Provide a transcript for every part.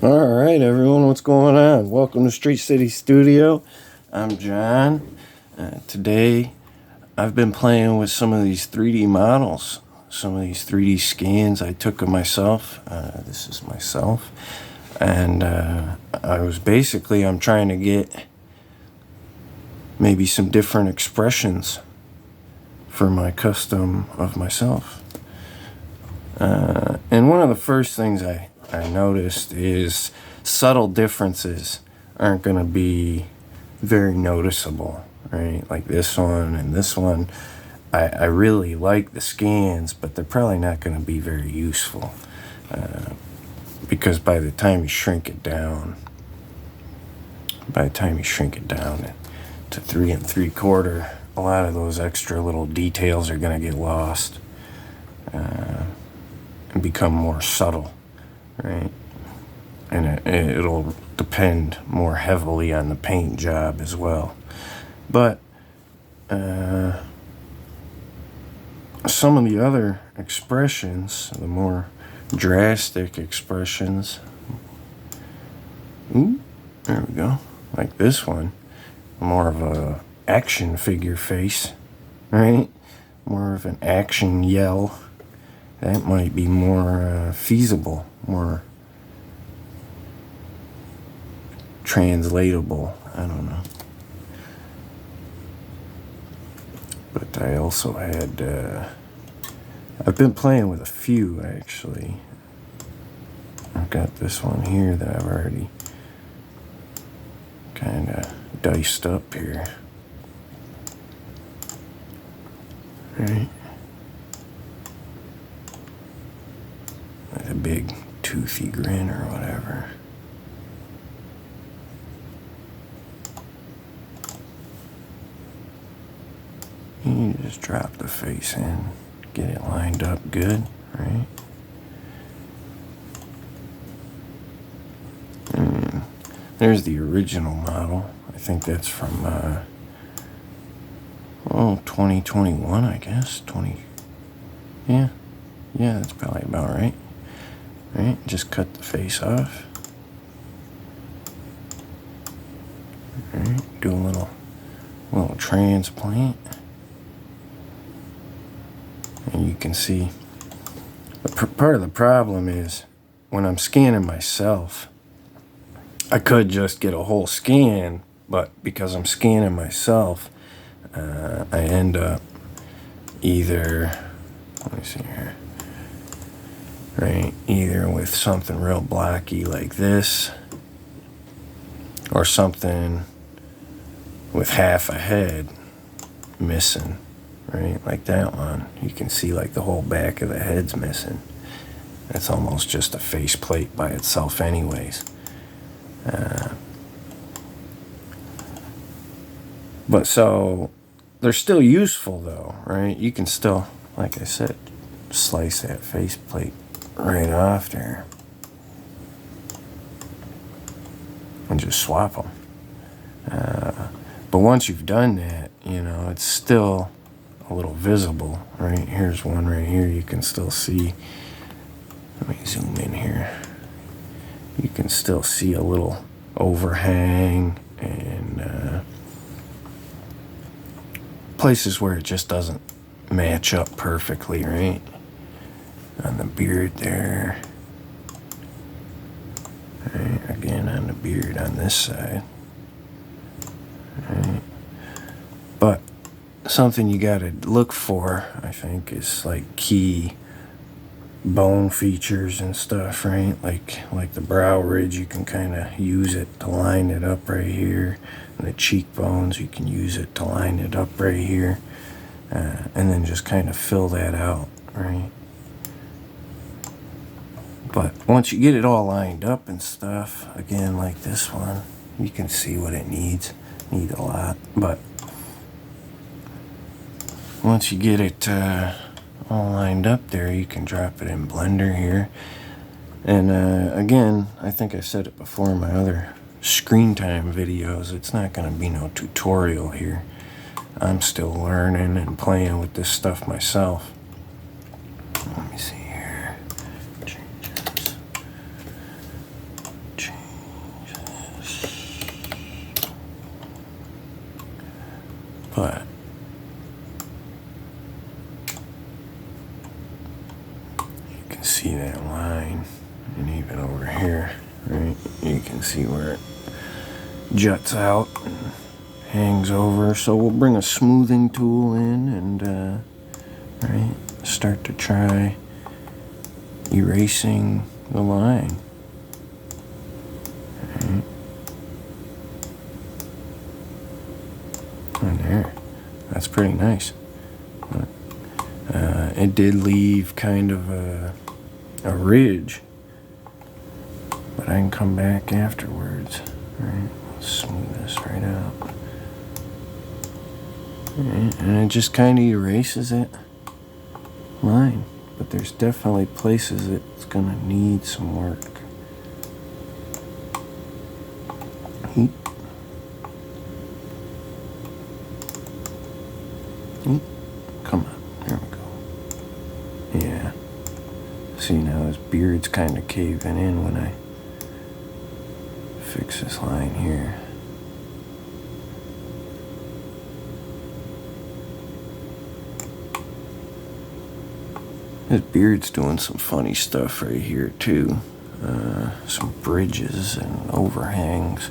All right, everyone, what's going on? Welcome to Street City Studio. I'm John. Today, I've been playing with some of these 3D models, some of these 3D scans I took of myself. This is myself. And I'm trying to get maybe some different expressions for my custom of myself. And one of the first things I noticed is subtle differences aren't going to be very noticeable, right? Like this one and this one. I really like the scans, but they're probably not going to be very useful because by the time you shrink it down to 3 3/4, a lot of those extra little details are going to get lost and become more subtle, right? And it'll depend more heavily on the paint job as well. But some of the other expressions, the more drastic expressions, there we go, like this one, more of a action figure face, right? More of an action yell. That might be more feasible, more translatable. I don't know. But I also had, I've been playing with a few actually. I've got this one here that I've already kind of diced up here. Right? With a big toothy grin or whatever. You just drop the face in, get it lined up good, right? And there's the original model. I think that's from 2021, I guess. Yeah, that's probably about right. Right, just cut the face off. Right, do a little transplant. And you can see, part of the problem is when I'm scanning myself, I could just get a whole scan, but because I'm scanning myself, I end up either, let me see here, right, either with something real blocky like this, or something with half a head missing. Right, like that one. You can see like the whole back of the head's missing. That's almost just a face plate by itself anyways. But so, they're still useful though, right? You can still, like I said, slice that face plate right off there. And just swap them. But once you've done that, it's still a little visible, right? Here's one right here. You can still see. Let me zoom in here. You can still see a little overhang and places where it just doesn't match up perfectly, right? On the beard there. Right, again on the beard on this side. Right. But something you gotta look for, I think, is like key bone features and stuff, right? Like the brow ridge, you can kind of use it to line it up right here. And the cheekbones, you can use it to line it up right here. And then just kind of fill that out, right? But once you get it all lined up and stuff, again, like this one, you can see what it needs. Need a lot, but once you get it all lined up there, you can drop it in Blender here. And again, I think I said it before in my other screen time videos, it's not going to be no tutorial here. I'm still learning and playing with this stuff myself. Let me see here. Changes. here, right? You can see where it juts out and hangs over. So we'll bring a smoothing tool in and right, start to try erasing the line. Right. And there, that's pretty nice. But, it did leave kind of a ridge, but I can come back afterwards. Right, smooth this right out. Right. And it just kind of erases it line, but there's definitely places it's gonna need some work. Heat. Heat. Come on, there we go. Yeah. See, now his beard's kind of caving in when I fix this line here. His beard's doing some funny stuff right here too. Some bridges and overhangs.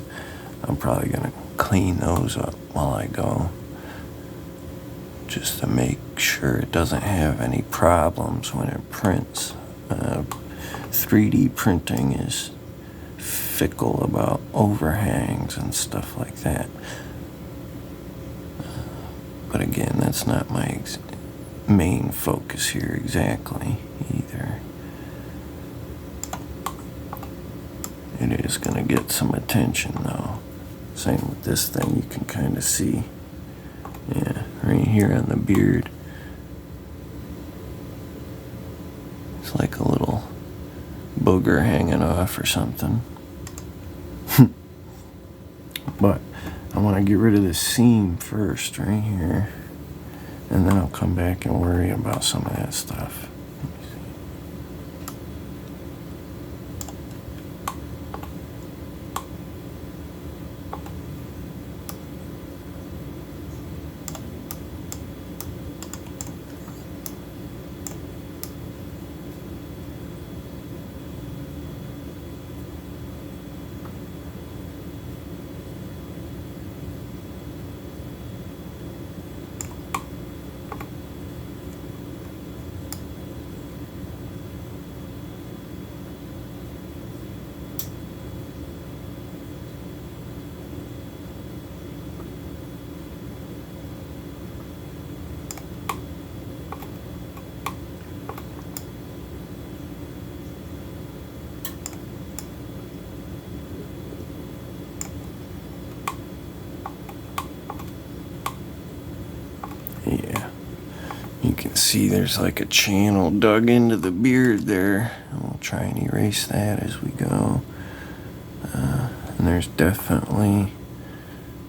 I'm probably gonna clean those up while I go, just to make sure it doesn't have any problems when it prints. 3D printing is fickle about overhangs and stuff like that. But again, that's not my main focus here exactly either. It is going to get some attention though. Same with this thing, you can kind of see, yeah, right here on the beard. It's like a little booger hanging off or something. But I want to get rid of this seam first right here, and then I'll come back and worry about some of that stuff. Yeah, you can see there's like a channel dug into the beard there. And we'll try and erase that as we go. And there's definitely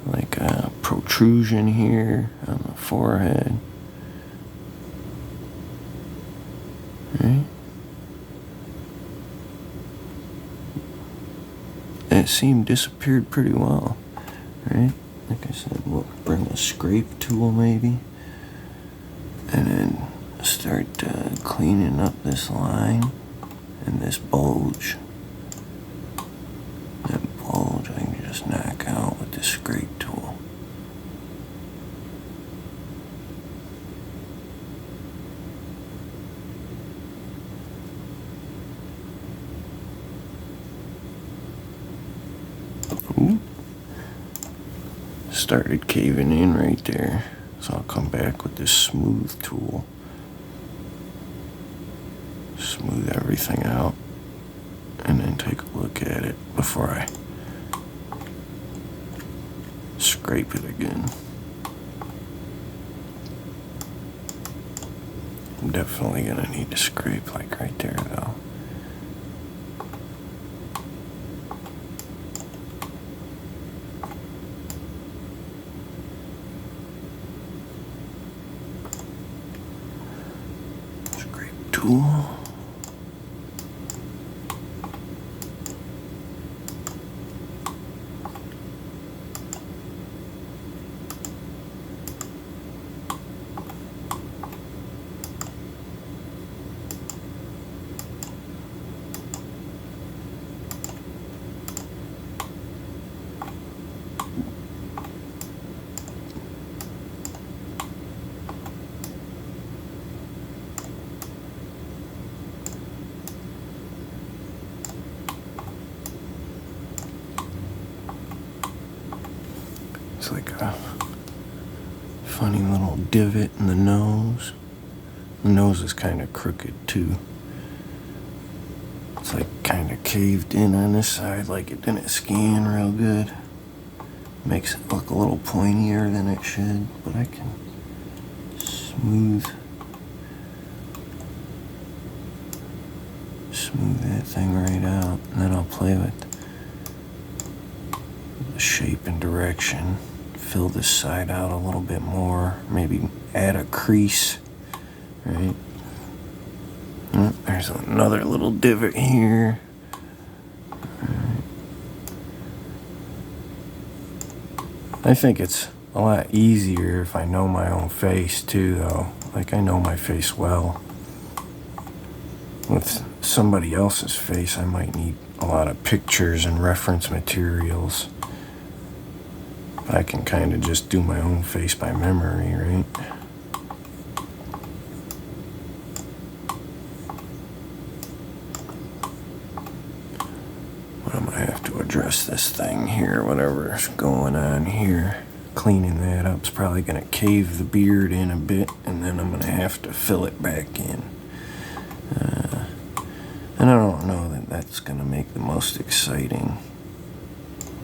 like a protrusion here on the forehead. Right? That seam disappeared pretty well. Right? Like I said, we'll bring a scrape tool maybe, and then start cleaning up this line and this bulge. That bulge I can just knock out with the scrape tool. Ooh. Started caving in right there. So I'll come back with this smooth tool. Smooth everything out. And then take a look at it before I scrape it again. I'm definitely gonna need to scrape like right there though. Tool. Looks like a funny little divot in the nose. The nose is kind of crooked too. It's like kind of caved in on this side, like it didn't scan real good. Makes it look a little pointier than it should, but I can smooth that thing right out, and then I'll play with the shape and direction. Fill this side out a little bit more, maybe add a crease, right? Oh, there's another little divot here. Right. I think it's a lot easier if I know my own face too, though. Like, I know my face well. With somebody else's face, I might need a lot of pictures and reference materials. But I can kind of just do my own face by memory, right? But I'm gonna have to address this thing here, whatever's going on here. Cleaning that up is probably gonna cave the beard in a bit, and then I'm gonna have to fill it back in. And I don't know that that's going to make the most exciting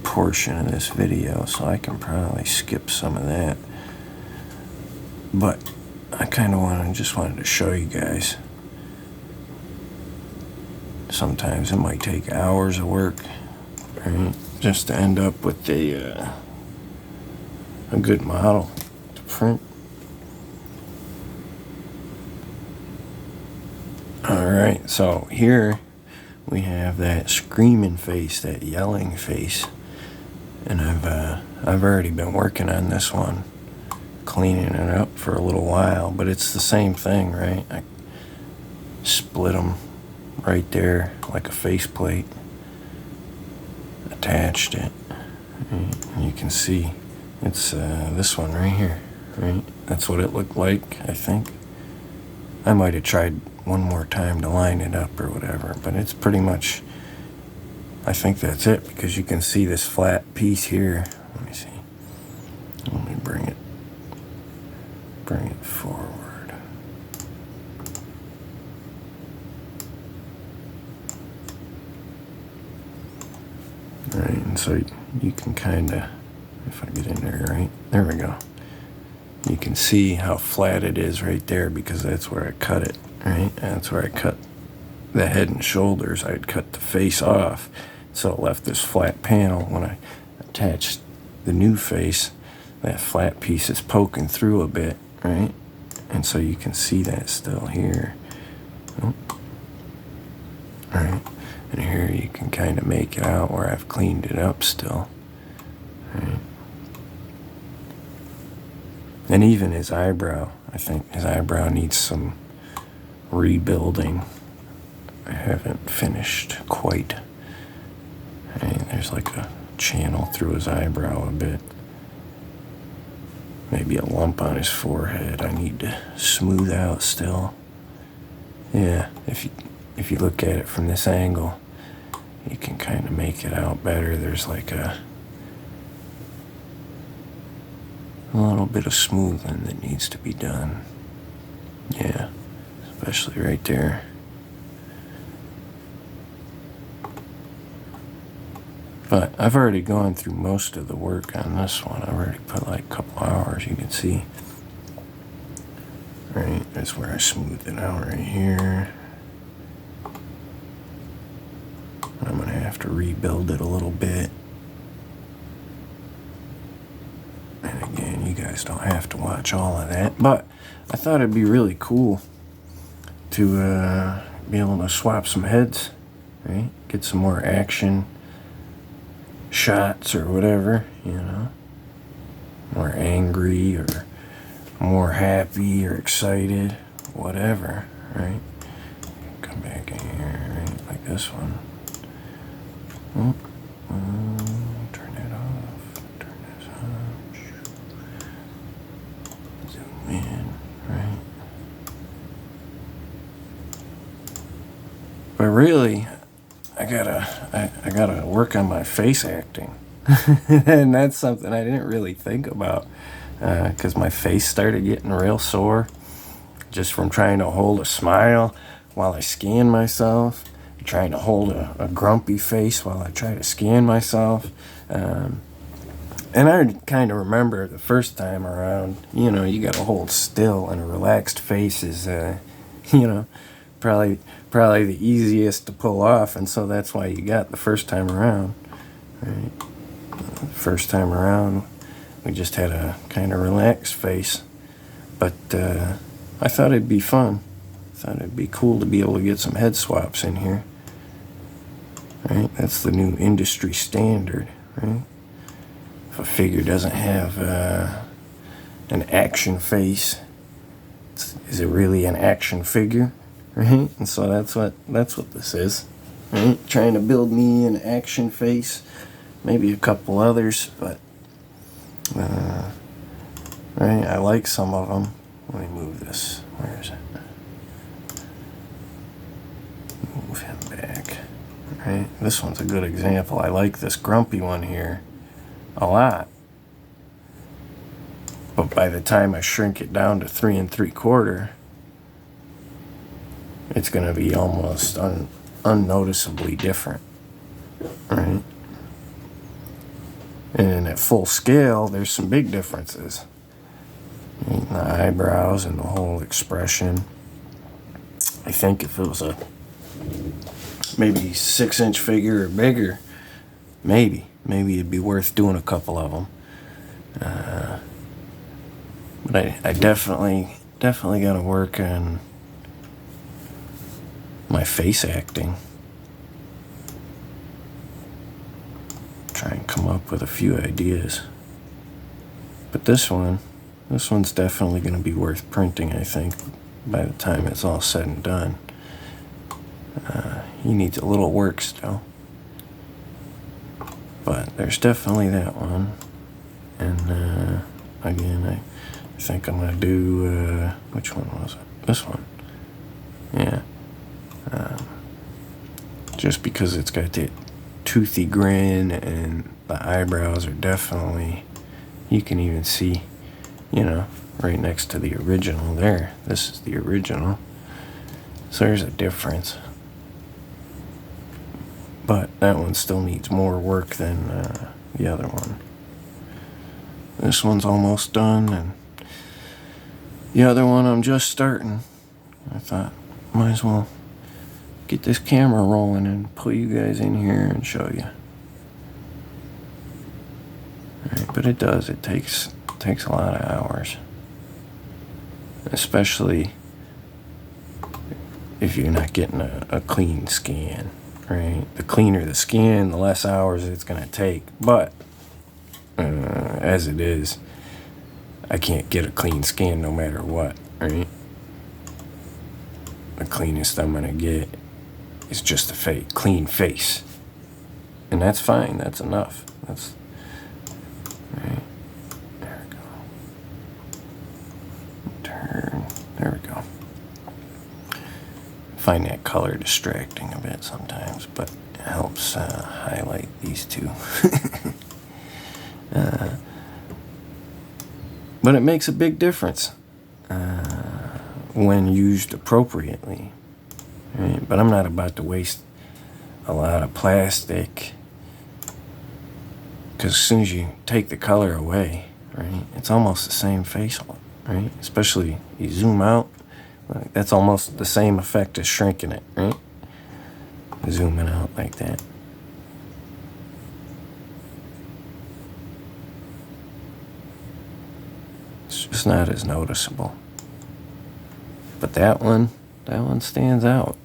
portion of this video, so I can probably skip some of that. But I kind of just wanted to show you guys. Sometimes it might take hours of work, right, just to end up with a good model to print. Alright, so here we have that screaming face, that yelling face. And I've already been working on this one, cleaning it up for a little while, but it's the same thing, right? I split them right there like a faceplate, attached it, and you can see it's this one right here, right? That's what it looked like, I think. I might have tried one more time to line it up or whatever, but it's pretty much, I think that's it, because you can see this flat piece here. Let me see. Let me bring it forward. All right, and so you can kind of, if I get in there, right, there we go. You can see how flat it is right there, because that's where I cut it, right? That's where I cut the head and shoulders. I'd cut the face off, so it left this flat panel. When I attached the new face, that flat piece is poking through a bit, right? And so you can see that still here. Oh. All right, and here you can kind of make it out where I've cleaned it up still, right? And even his eyebrow, I think his eyebrow needs some rebuilding. I haven't finished quite. And there's like a channel through his eyebrow a bit. Maybe a lump on his forehead I need to smooth out still. Yeah, if you look at it from this angle, you can kind of make it out better. There's like a little bit of smoothing that needs to be done. Yeah, especially right there. But I've already gone through most of the work on this one. I've already put like a couple hours, you can see. Right, that's where I smoothed it out right here. I'm gonna have to rebuild it a little bit. And again, you guys don't have to watch all of that, but I thought it'd be really cool to be able to swap some heads, right? Get some more action shots or whatever, you know, more angry or more happy or excited, whatever, right? Come back in here, right, like this one. Turn it off, turn this on, zoom in, right? But really, I gotta work on my face acting, And that's something I didn't really think about, because my face started getting real sore just from trying to hold a smile while I scan myself, trying to hold a grumpy face while I try to scan myself. And I kind of remember the first time around, you got to hold still, and a relaxed face is, probably the easiest to pull off, and so that's why you got the first time around. Right? The first time around, we just had a kind of relaxed face, but I thought it'd be fun. I thought it'd be cool to be able to get some head swaps in here. Right? That's the new industry standard, right? If a figure doesn't have an action face, is it really an action figure? Right? And so that's what this is. Right? Trying to build me an action face, maybe a couple others, but right? I like some of them. Let me move this. Where is it? Move him back. Right? This one's a good example. I like this grumpy one here a lot. But by the time I shrink it down to 3 3/4, it's going to be almost unnoticeably different. Right? And at full scale, there's some big differences. The eyebrows and the whole expression. I think if it was a maybe 6-inch figure or bigger, maybe it'd be worth doing a couple of them. But I definitely got to work on my face acting. Try and come up with a few ideas. But this one's definitely going to be worth printing, I think, by the time it's all said and done. He needs a little work still. But there's definitely that one. And again, I think I'm going to do, which one was it? This one. Yeah. Just because it's got that toothy grin, and the eyebrows are definitely, you can even see, right next to the original there. This is the original. So there's a difference. But that one still needs more work than the other one. This one's almost done, and the other one I'm just starting. I thought, might as well get this camera rolling and put you guys in here and show you. Right, but it does. It takes a lot of hours. Especially if you're not getting a clean scan. Right? The cleaner the scan, the less hours it's going to take. But as it is, I can't get a clean scan no matter what. Right? The cleanest I'm going to get is just a clean face. And that's fine. That's enough. That's right. There we go. Turn. There we go. Find that color distracting a bit sometimes, but it helps highlight these two. But it makes a big difference when used appropriately. Right? But I'm not about to waste a lot of plastic, because as soon as you take the color away, right, it's almost the same face, right? Especially you zoom out, like, that's almost the same effect as shrinking it, right? Zooming out like that. It's just not as noticeable. But that one stands out.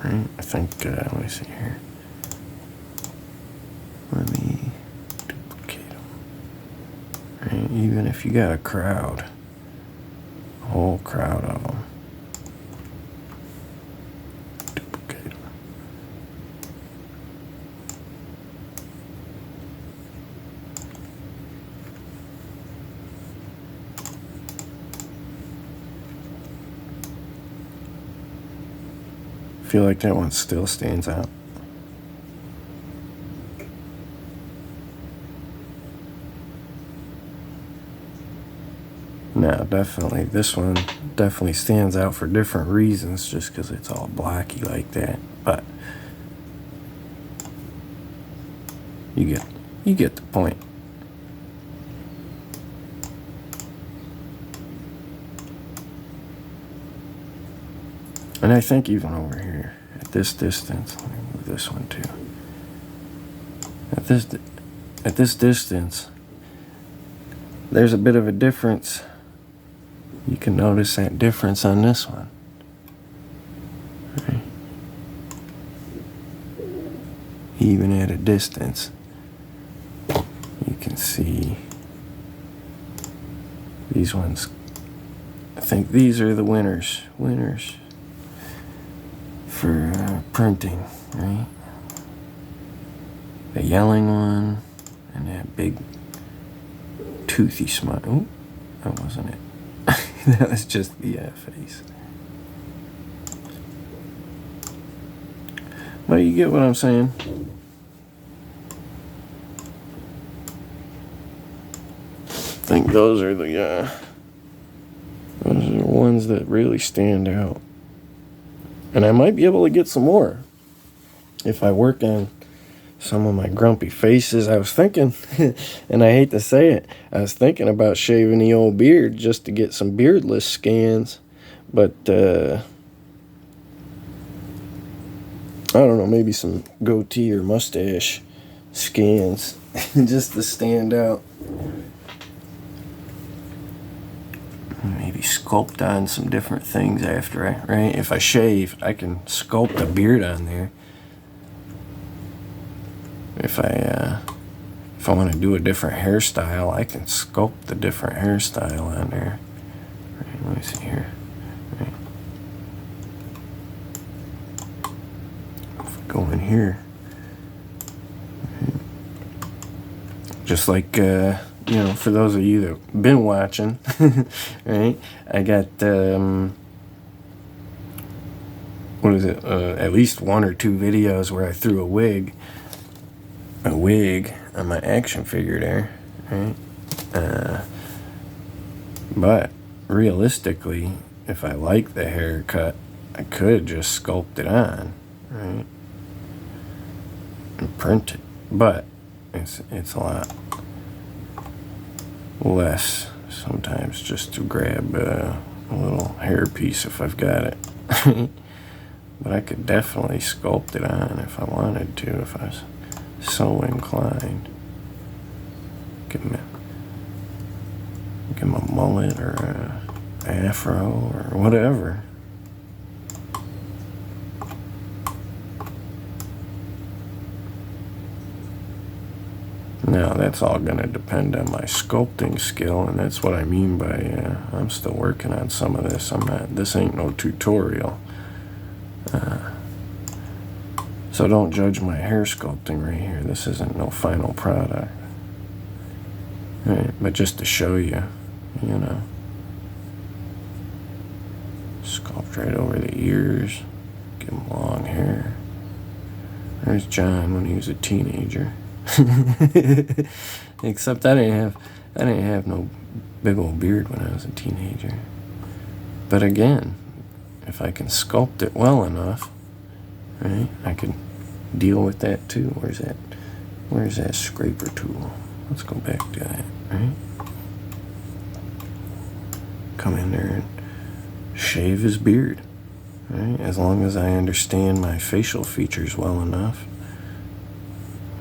Right? I think, let me see here. Let me duplicate them. Right? Even if you got a crowd, a whole crowd of them, duplicate them. I feel like that one still stands out. Now, definitely, this one definitely stands out for different reasons, just because it's all blocky like that. But you get the point. And I think even over here, at this distance, let me move this one too. At this distance, there's a bit of a difference. You can notice that difference on this one. Right. Even at a distance, you can see these ones. I think these are the winners for printing, right? The yelling one and that big toothy smile. Oh, that wasn't it. That was just the face. But you get what I'm saying. I think those are the ones that really stand out. And I might be able to get some more if I work on some of my grumpy faces. I was thinking, and I hate to say it, I was thinking about shaving the old beard just to get some beardless scans. But, I don't know, maybe some goatee or mustache scans just to stand out. Maybe sculpt on some different things after right? If I shave, I can sculpt a beard on there. If I want to do a different hairstyle, I can sculpt the different hairstyle on there. Right, let me see here. Right. If I go in here, right. Just like for those of you that been watching, right? I got at least 1 or 2 videos where I threw a wig on my action figure there, right? But realistically, if I like the haircut, I could just sculpt it on, right? And print it. But it's a lot less sometimes just to grab a little hair piece if I've got it. But I could definitely sculpt it on if I wanted to, if I was so inclined. Give him a mullet or a afro or whatever. Now that's all going to depend on my sculpting skill, and that's what I mean by I'm still working on some of this. This ain't no tutorial. So don't judge my hair sculpting right here. This isn't no final product. Right, but just to show you, sculpt right over the ears, give him long hair. There's John when he was a teenager. Except I didn't have no big old beard when I was a teenager. But again, if I can sculpt it well enough, right, I could deal with that too. Where's that scraper tool? Let's go back to that, right? Come in there and shave his beard, right? As long as I understand my facial features well enough.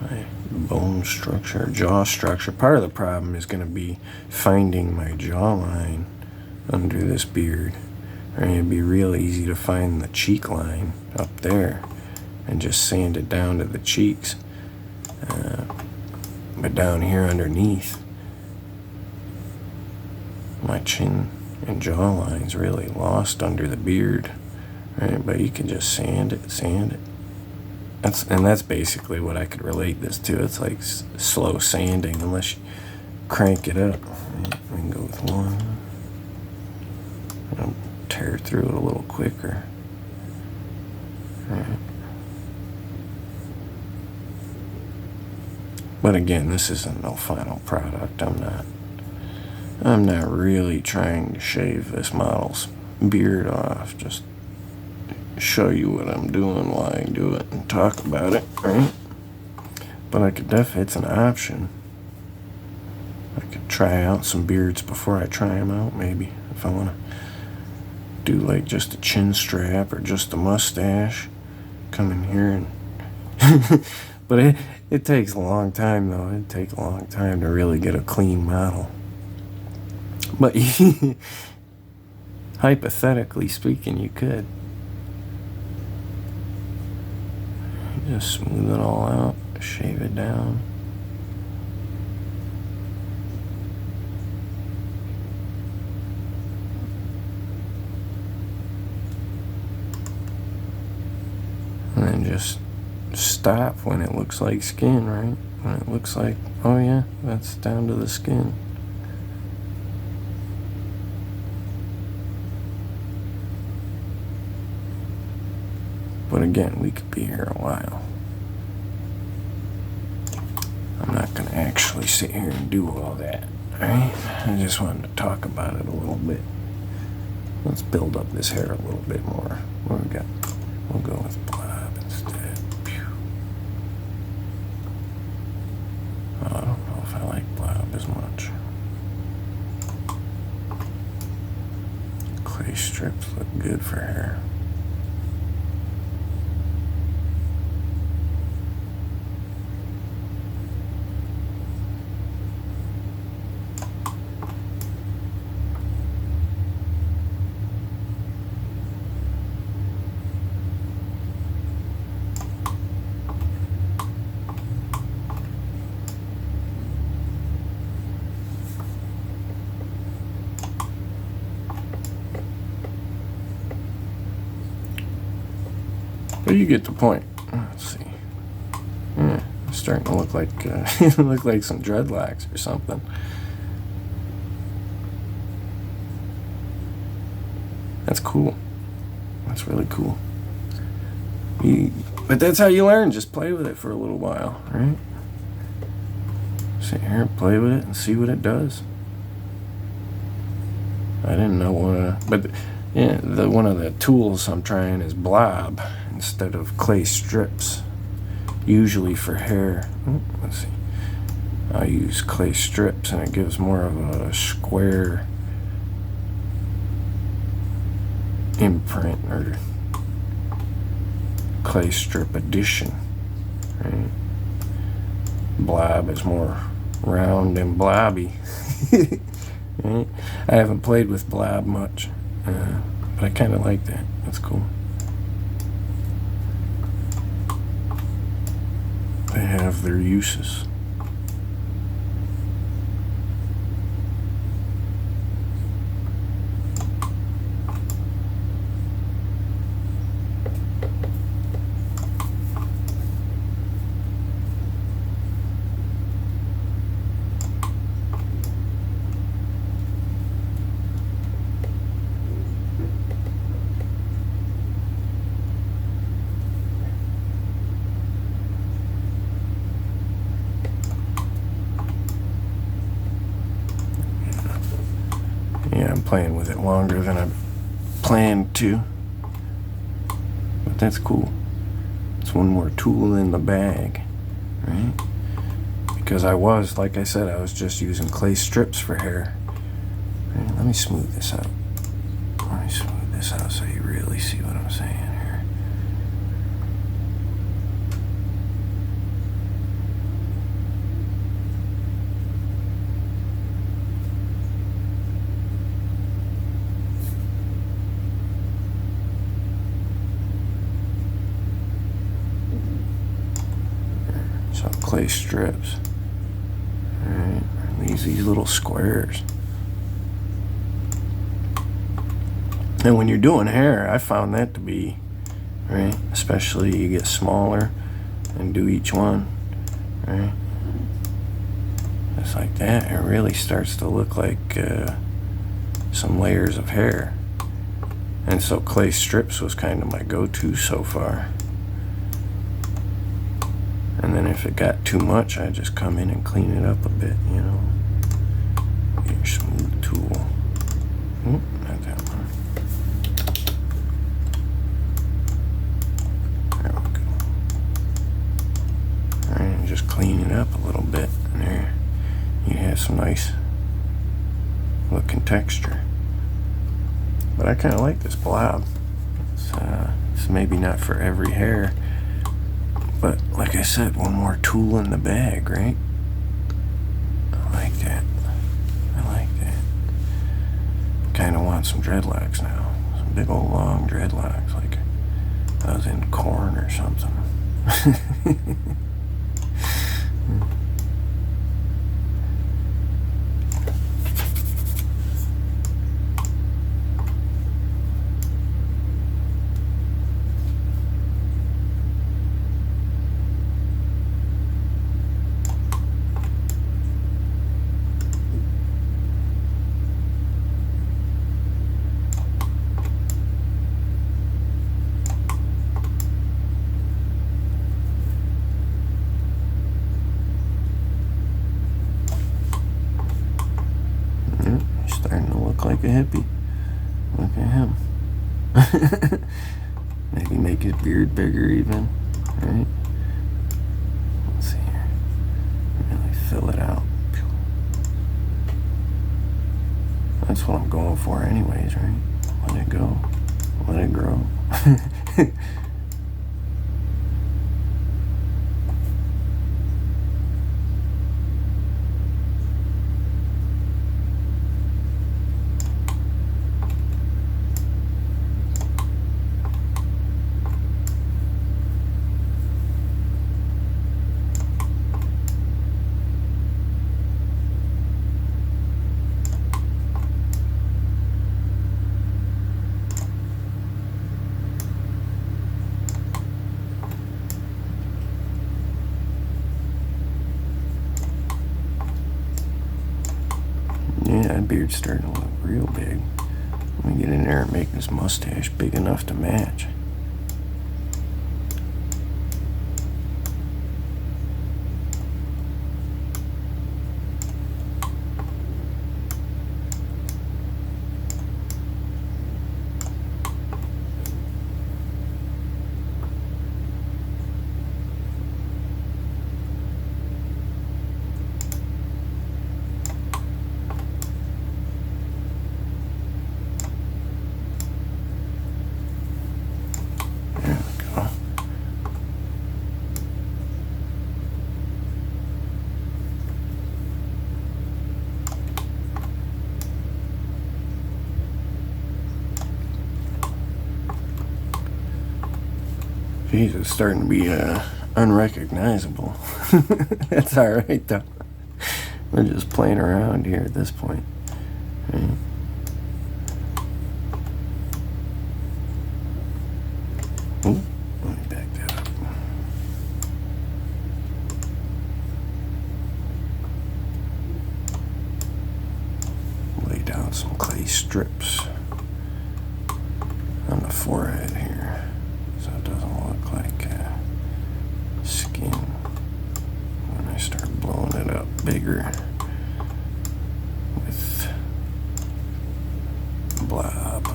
My bone structure, jaw structure. Part of the problem is going to be finding my jawline under this beard. Right? It'd be real easy to find the cheek line up there and just sand it down to the cheeks. But down here underneath, my chin and jawline's really lost under the beard. Right? But you can just sand it. That's basically what I could relate this to. It's like slow sanding unless you crank it up. Right? We can go with one. I'll tear through it a little quicker. Right. But again, this isn't no final product. I'm I'm not really trying to shave this model's beard off, just show you what I'm doing while I do it and talk about it, right? But I could definitely, it's an option. I could try out some beards before I try them out, maybe, if I want to do like just a chin strap or just a mustache. Come in here and but it takes a long time though. It'd take a long time to really get a clean model. But hypothetically speaking, you could. Just smooth it all out, shave it down. And then just stop when it looks like skin, right? When it looks like, oh yeah, that's down to the skin. But again, we could be here a while. I'm not going to actually sit here and do all that, right? I just wanted to talk about it a little bit. Let's build up this hair a little bit more. What we got? We'll go with blob instead. Pew. Oh, I don't know if I like blob as much. Clay strips look good for hair. But you get the point. Let's see. Yeah, it's starting to look like look like some dreadlocks or something. That's cool. That's really cool. But that's how you learn. Just play with it for a little while, right? Sit here and play with it and see what it does. I didn't know but yeah, one of the tools I'm trying is blob instead of clay strips. Usually for hair, let's see, I use clay strips and it gives more of a square imprint or clay strip addition, right? Blob is more round and blobby. Right? I haven't played with blob much, but I kind of like that. That's cool. They have their uses. Yeah, I'm playing with it longer than I planned to. But that's cool. It's one more tool in the bag, right? Because like I said, I was just using clay strips for hair. Right, let me smooth this out. Let me smooth this out so you really see what I'm saying here. So clay strips, right? These little squares. And when you're doing hair, I found that to be, right? Especially you get smaller and do each one, right? Just like that, it really starts to look like some layers of hair. And so clay strips was kind of my go-to so far. And then if it got too much, I just come in and clean it up a bit, you know. Get your smooth not that one. There we go. Alright, and just clean it up a little bit. And there you have some nice looking texture. But I kind of like this blob. It's maybe not for every hair, but like I said, one more tool in the bag, right? I like that. I like that. Kind of want some dreadlocks now. Some big old long dreadlocks, like I was in corn or something. Starting to look like a hippie. Look at him. Maybe make his beard bigger even, right? Let's see here. Really fill it out. That's what I'm going for anyways, right? Let it go. Let it grow. Yeah, that beard's starting to look real big. Let me get in there and make this mustache big enough to match. Jeez, it's starting to be unrecognizable. That's alright though. We're just playing around here at this point. Right? Ooh, let me back that up. Lay down some clay strips on the forehead here, so it doesn't look like skin when I start blowing it up bigger with blob.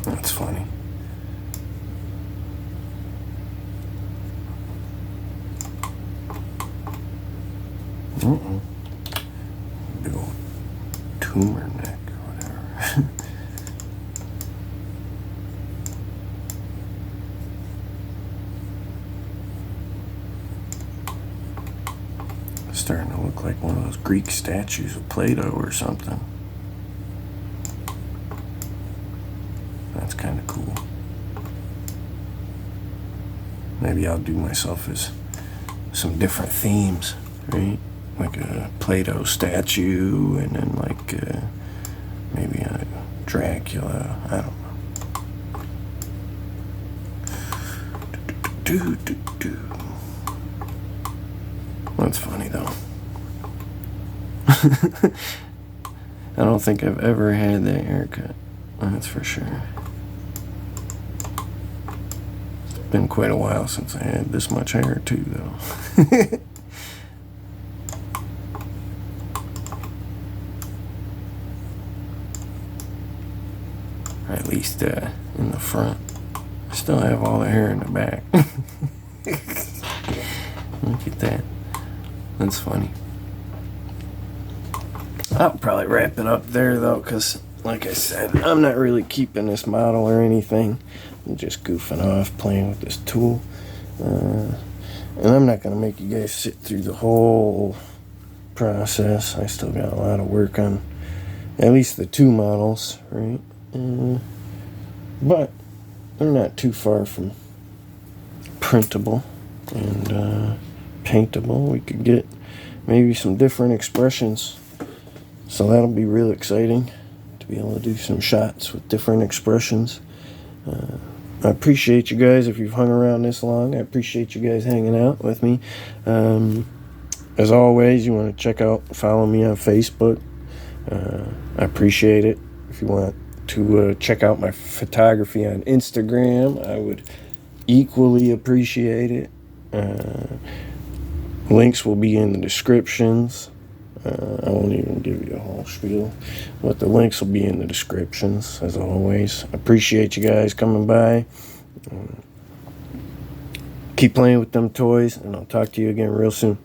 That's funny. Big old tumor neck or whatever. Starting to look like one of those Greek statues of Plato or something. That's kind of cool. Maybe I'll do myself as some different themes, right? Like a Plato statue, and then like maybe a Dracula. I don't know. That's funny though. I don't think I've ever had that haircut. That's for sure. It's been quite a while since I had this much hair too though. Or at least in the front. I still have all the hair in the back. Look at that. That's funny. I'll probably wrap it up there though, because like I said, I'm not really keeping this model or anything. I'm just goofing off, playing with this tool. And I'm not going to make you guys sit through the whole process. I still got a lot of work on at least the two models, right? But they're not too far from printable and paintable. We could get maybe some different expressions, so that'll be real exciting to be able to do some shots with different expressions. I appreciate you guys if you've hung around this long. I appreciate you guys hanging out with me. As always, you want to follow me on Facebook. I appreciate it. If you want to check out my photography on Instagram, I would equally appreciate it. Links will be in the descriptions. I won't even give you a whole spiel, but the links will be in the descriptions, as always. Appreciate you guys coming by. Keep playing with them toys, and I'll talk to you again real soon.